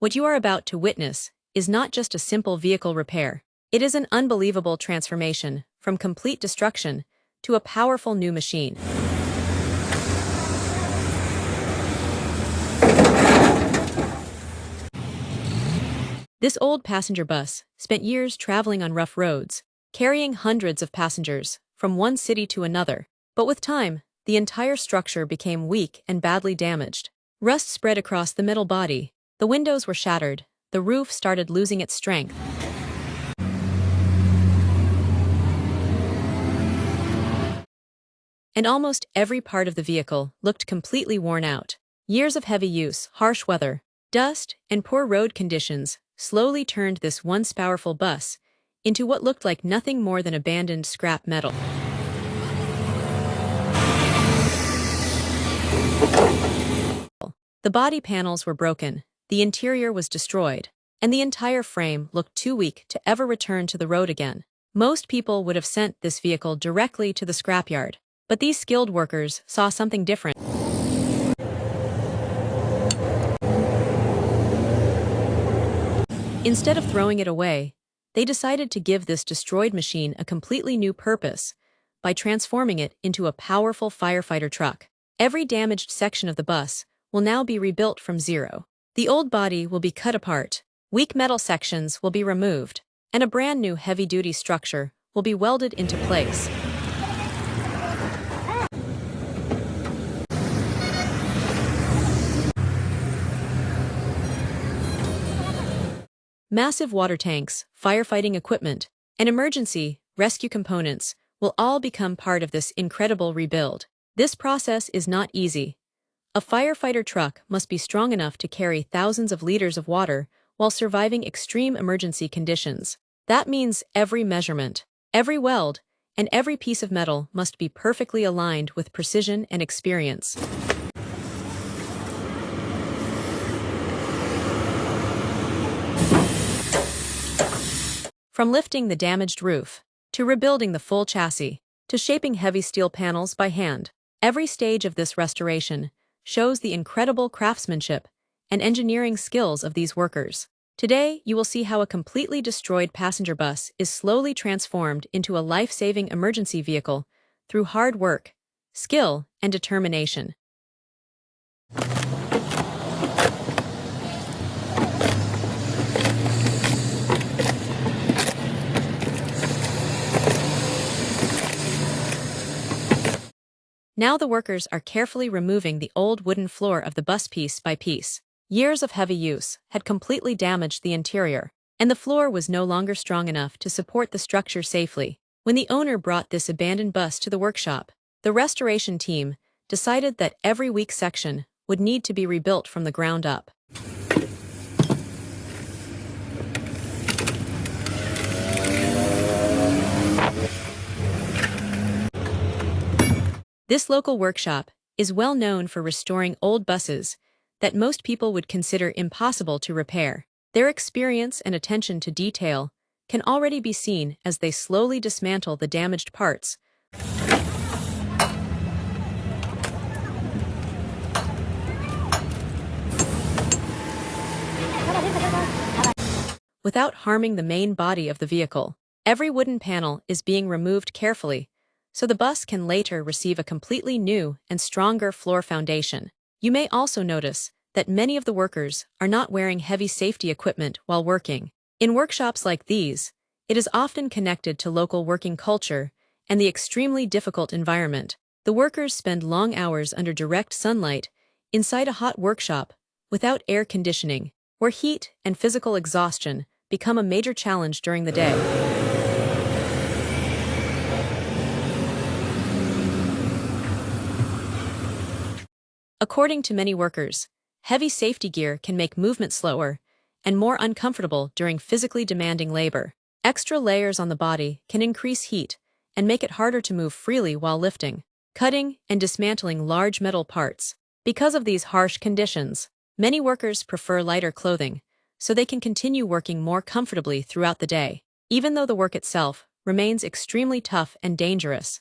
What you are about to witness is not just a simple vehicle repair. It is an unbelievable transformation from complete destruction to a powerful new machine. This old passenger bus spent years traveling on rough roads, carrying hundreds of passengers from one city to another. But with time, the entire structure became weak and badly damaged. Rust spread across the middle body, the windows were shattered, the roof started losing its strength. And almost every part of the vehicle looked completely worn out. Years of heavy use, harsh weather, dust, and poor road conditions slowly turned this once powerful bus into what looked like nothing more than abandoned scrap metal. The body panels were broken, the interior was destroyed, and the entire frame looked too weak to ever return to the road again. Most people would have sent this vehicle directly to the scrapyard, but these skilled workers saw something different. Instead of throwing it away, they decided to give this destroyed machine a completely new purpose by transforming it into a powerful firefighter truck. Every damaged section of the bus will now be rebuilt from zero. The old body will be cut apart, weak metal sections will be removed, and a brand new heavy-duty structure will be welded into place. Massive water tanks, firefighting equipment, and emergency rescue components will all become part of this incredible rebuild. This process is not easy. A firefighter truck must be strong enough to carry thousands of liters of water while surviving extreme emergency conditions. That means every measurement, every weld, and every piece of metal must be perfectly aligned with precision and experience. From lifting the damaged roof, to rebuilding the full chassis, to shaping heavy steel panels by hand, every stage of this restoration shows the incredible craftsmanship and engineering skills of these workers. Today, you will see how a completely destroyed passenger bus is slowly transformed into a life-saving emergency vehicle through hard work, skill, and determination. Now the workers are carefully removing the old wooden floor of the bus piece by piece. Years of heavy use had completely damaged the interior, and the floor was no longer strong enough to support the structure safely. When the owner brought this abandoned bus to the workshop, the restoration team decided that every weak section would need to be rebuilt from the ground up. This local workshop is well known for restoring old buses that most people would consider impossible to repair. Their experience and attention to detail can already be seen as they slowly dismantle the damaged parts. Without harming the main body of the vehicle, every wooden panel is being removed carefully, so the bus can later receive a completely new and stronger floor foundation. You may also notice that many of the workers are not wearing heavy safety equipment while working. In workshops like these, it is often connected to local working culture and the extremely difficult environment. The workers spend long hours under direct sunlight inside a hot workshop without air conditioning, where heat and physical exhaustion become a major challenge during the day. According to many workers, heavy safety gear can make movement slower and more uncomfortable during physically demanding labor. Extra layers on the body can increase heat and make it harder to move freely while lifting, cutting, and dismantling large metal parts. Because of these harsh conditions, many workers prefer lighter clothing so they can continue working more comfortably throughout the day, even though the work itself remains extremely tough and dangerous.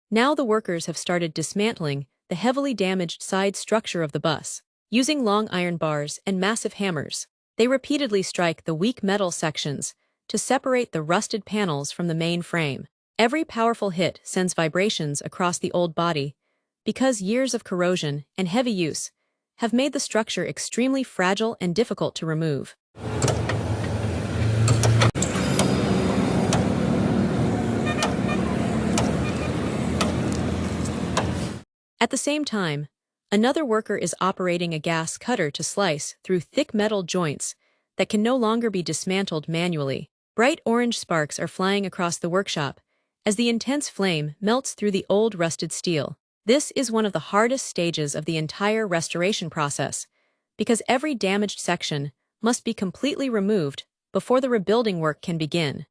Now the workers have started dismantling the heavily damaged side structure of the bus. Using long iron bars and massive hammers, they repeatedly strike the weak metal sections to separate the rusted panels from the main frame. Every powerful hit sends vibrations across the old body, because years of corrosion and heavy use have made the structure extremely fragile and difficult to remove. At the same time, another worker is operating a gas cutter to slice through thick metal joints that can no longer be dismantled manually. Bright orange sparks are flying across the workshop as the intense flame melts through the old rusted steel. This is one of the hardest stages of the entire restoration process, because every damaged section must be completely removed before the rebuilding work can begin.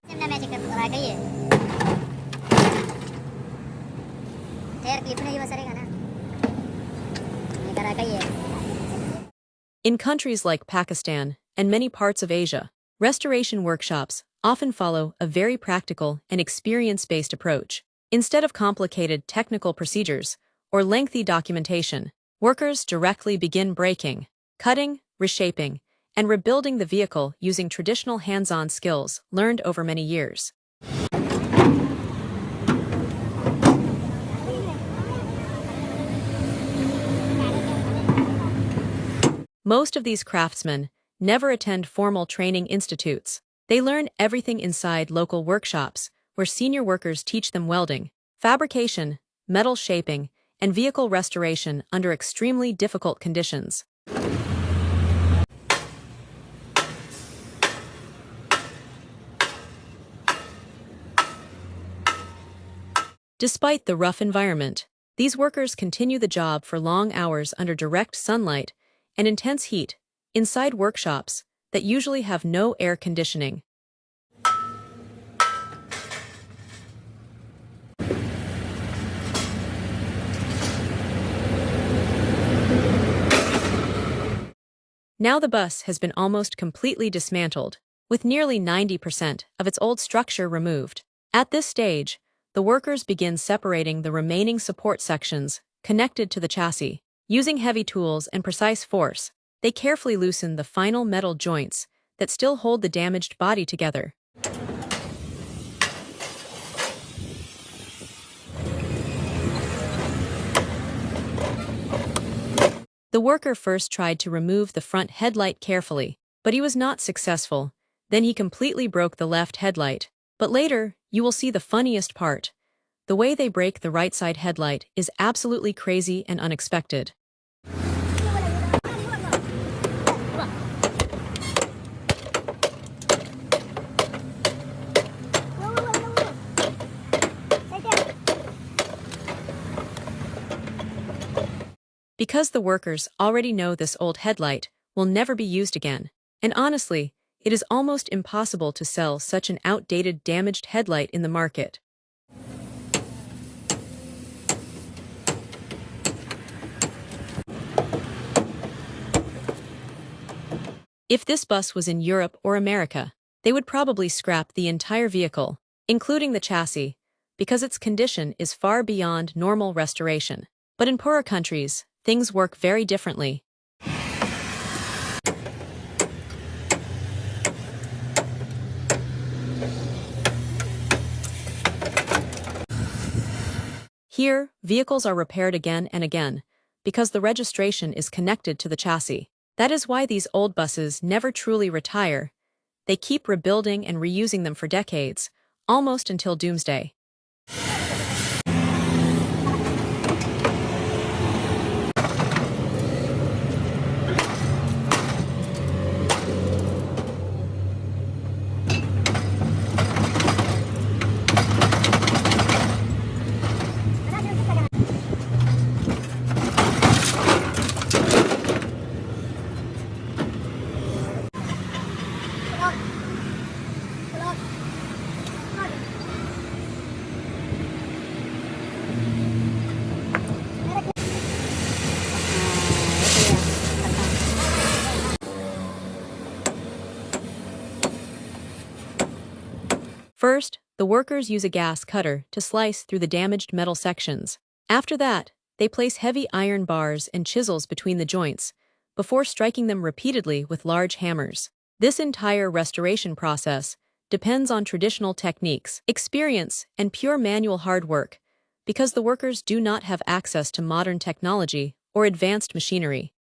In countries like Pakistan and many parts of Asia, restoration workshops often follow a very practical and experience-based approach. Instead of complicated technical procedures or lengthy documentation, workers directly begin breaking, cutting, reshaping, and rebuilding the vehicle using traditional hands-on skills learned over many years. Most of these craftsmen never attend formal training institutes. They learn everything inside local workshops, where senior workers teach them welding, fabrication, metal shaping, and vehicle restoration under extremely difficult conditions. Despite the rough environment, these workers continue the job for long hours under direct sunlight and intense heat, inside workshops that usually have no air conditioning. Now the bus has been almost completely dismantled, with nearly 90% of its old structure removed. At this stage, the workers begin separating the remaining support sections connected to the chassis. Using heavy tools and precise force, they carefully loosen the final metal joints that still hold the damaged body together. The worker first tried to remove the front headlight carefully, but he was not successful. Then he completely broke the left headlight. But later, you will see the funniest part. The way they break the right side headlight is absolutely crazy and unexpected. Because the workers already know this old headlight will never be used again. And honestly, it is almost impossible to sell such an outdated, damaged headlight in the market. If this bus was in Europe or America, they would probably scrap the entire vehicle, including the chassis, because its condition is far beyond normal restoration. But in poorer countries, things work very differently. Here, vehicles are repaired again and again, because the registration is connected to the chassis. That is why these old buses never truly retire. They keep rebuilding and reusing them for decades, almost until doomsday. First, the workers use a gas cutter to slice through the damaged metal sections. After that, they place heavy iron bars and chisels between the joints, before striking them repeatedly with large hammers. This entire restoration process depends on traditional techniques, experience, and pure manual hard work, because the workers do not have access to modern technology or advanced machinery.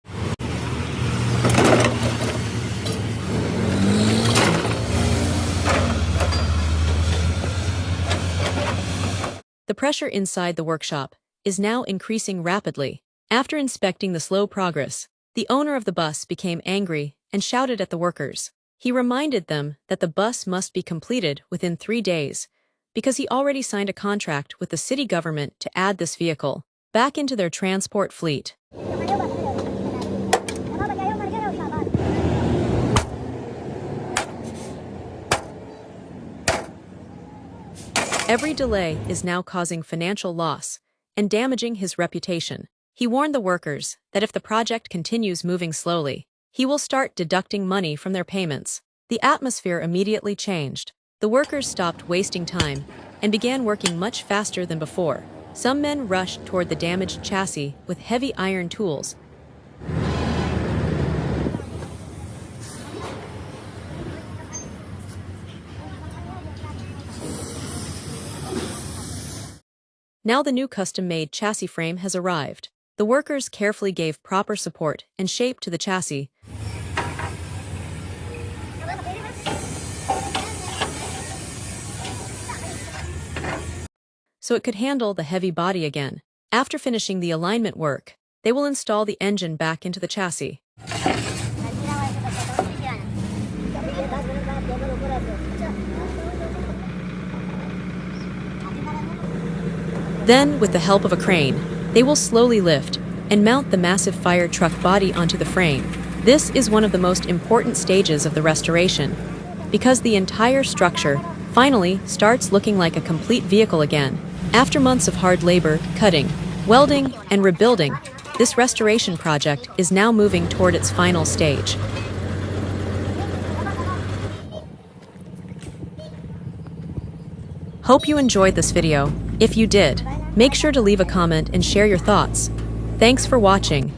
The pressure inside the workshop is now increasing rapidly. After inspecting the slow progress, the owner of the bus became angry and shouted at the workers. He reminded them that the bus must be completed within 3 days, because he already signed a contract with the city government to add this vehicle back into their transport fleet. Every delay is now causing financial loss and damaging his reputation. He warned the workers that if the project continues moving slowly, he will start deducting money from their payments. The atmosphere immediately changed. The workers stopped wasting time and began working much faster than before. Some men rushed toward the damaged chassis with heavy iron tools. Now the new custom-made chassis frame has arrived. The workers carefully gave proper support and shape to the chassis, so it could handle the heavy body again. After finishing the alignment work, they will install the engine back into the chassis. Then, with the help of a crane, they will slowly lift and mount the massive fire truck body onto the frame. This is one of the most important stages of the restoration, because the entire structure finally starts looking like a complete vehicle again. After months of hard labor, cutting, welding, and rebuilding, this restoration project is now moving toward its final stage. Hope you enjoyed this video. If you did, make sure to leave a comment and share your thoughts. Thanks for watching.